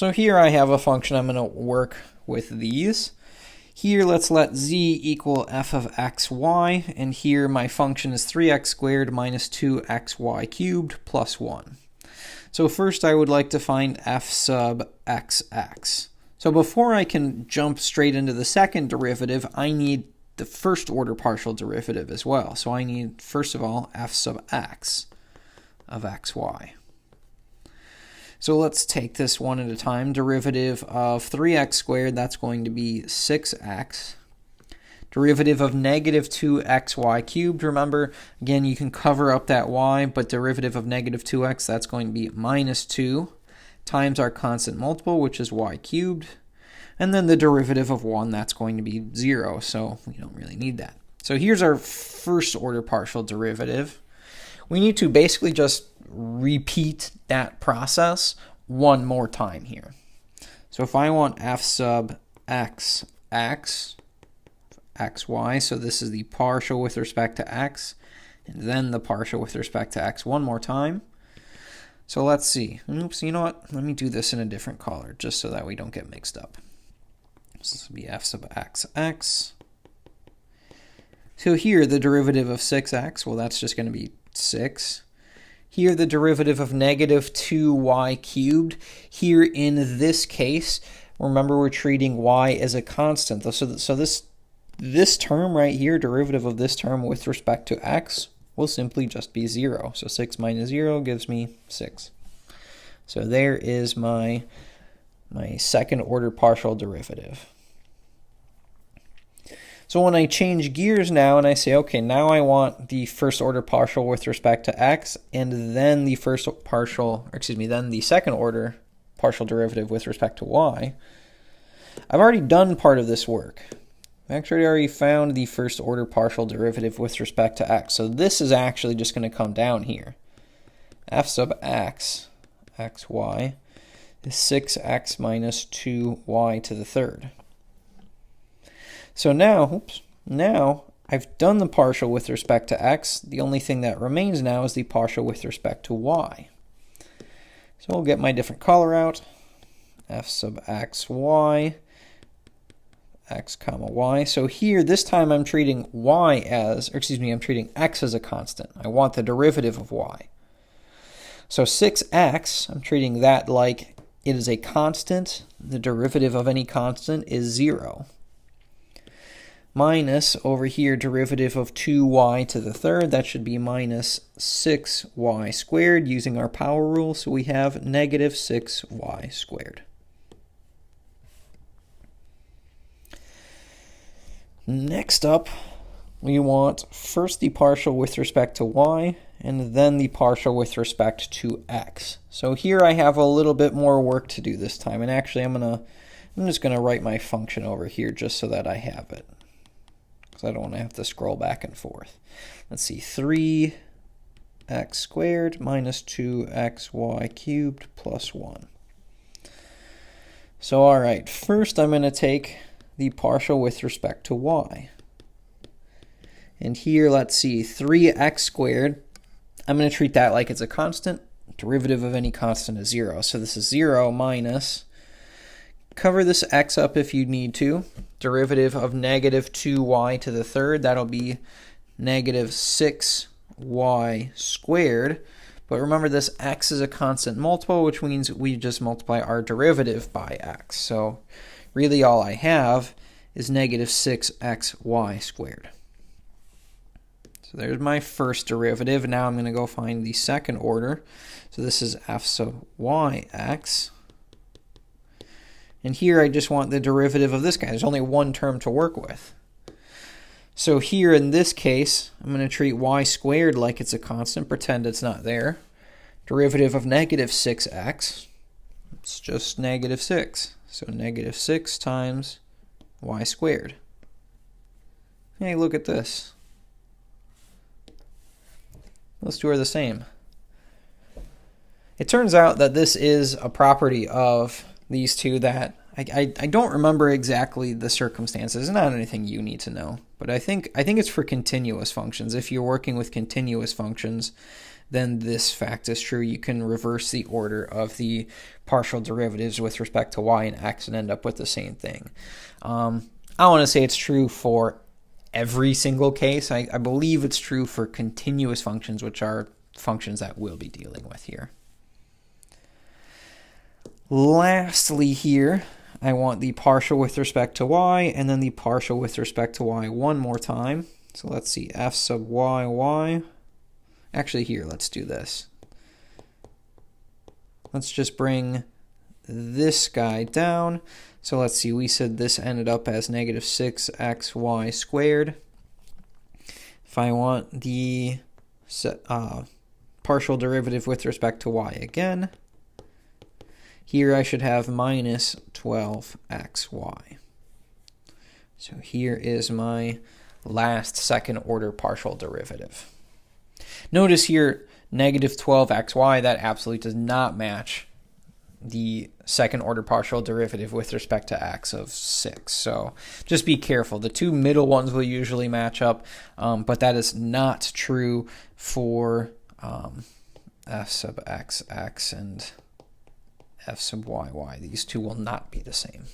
So here I have a function. I'm going to work with these. Here let's let z equal f of xy, and here my function is 3x squared minus 2xy cubed plus 1. So first I would like to find f sub xx. So before I can jump straight into the second derivative, I need the first order partial derivative as well. So I need, first of all, f sub x of xy. So let's take this one at a time. Derivative of 3x squared, that's going to be 6x. Derivative of negative 2xy cubed, remember, again, you can cover up that y, but derivative of negative 2x, that's going to be minus 2 times our constant multiple, which is y cubed. And then the derivative of 1, that's going to be 0, so we don't really need that. So here's our first order partial derivative. We need to basically just repeat that process one more time here. So if I want f sub x, xy, so this is the partial with respect to x, and then the partial with respect to x one more time. So let's see. Oops, you know what? Let me do this in a different color, just so that we don't get mixed up. So this will be f sub xx. So here, the derivative of 6x, well, that's just going to be 6. Here, the derivative of negative 2y cubed. Here, in this case, remember we're treating y as a constant. So this term right here, derivative of this term with respect to x, will simply just be 0. So 6 minus 0 gives me 6. So there is my second order partial derivative. So when I change gears now and I say, okay, now I want the first order partial with respect to x, and then the then the second order partial derivative with respect to y, I've already done part of this work. I've actually already found the first order partial derivative with respect to x. So this is actually just going to come down here. F sub x, xy, is 6x minus 2y to the third. So now I've done the partial with respect to x. The only thing that remains now is the partial with respect to y. So we'll get my different color out. F sub xy, x comma y. So here, this time I'm treating I'm treating x as a constant. I want the derivative of y. So 6x, I'm treating that like it is a constant. The derivative of any constant is 0. Minus, over here, derivative of 2y to the third, that should be minus 6y squared using our power rule, so we have negative 6y squared. Next up, we want first the partial with respect to y, and then the partial with respect to x. So here I have a little bit more work to do this time, and actually I'm just going to write my function over here just so that I have it. I don't want to have to scroll back and forth. Let's see, 3x squared minus 2xy cubed plus 1. So all right, first I'm going to take the partial with respect to y. And here, let's see, 3x squared, I'm going to treat that like it's a constant. Derivative of any constant is 0. So this is 0 minus, cover this x up if you need to, derivative of negative 2y to the third, that'll be negative 6y squared. But remember, this x is a constant multiple, which means we just multiply our derivative by x. So really all I have is negative 6xy squared. So there's my first derivative. Now I'm going to go find the second order. So this is f sub yx. And here I just want the derivative of this guy. There's only one term to work with. So here in this case, I'm going to treat y squared like it's a constant, pretend it's not there. Derivative of negative 6x, it's just negative 6. So negative 6 times y squared. Hey, look at this. Those two are the same. It turns out that this is a property of these two that I don't remember exactly the circumstances. It's not anything you need to know, but I think it's for continuous functions. If you're working with continuous functions, then this fact is true. You can reverse the order of the partial derivatives with respect to y and x and end up with the same thing. I don't want to say it's true for every single case. I believe it's true for continuous functions, which are functions that we'll be dealing with here. Lastly here, I want the partial with respect to y and then the partial with respect to y one more time. So let's see, f sub y. Actually here, let's do this. Let's just bring this guy down. So let's see, we said this ended up as negative 6xy squared. If I want the partial derivative with respect to y again, here I should have minus 12xy. So here is my last second order partial derivative. Notice here, negative 12xy, that absolutely does not match the second order partial derivative with respect to x of 6. So just be careful. The two middle ones will usually match up, but that is not true for f sub xx and f sub yy. These two will not be the same.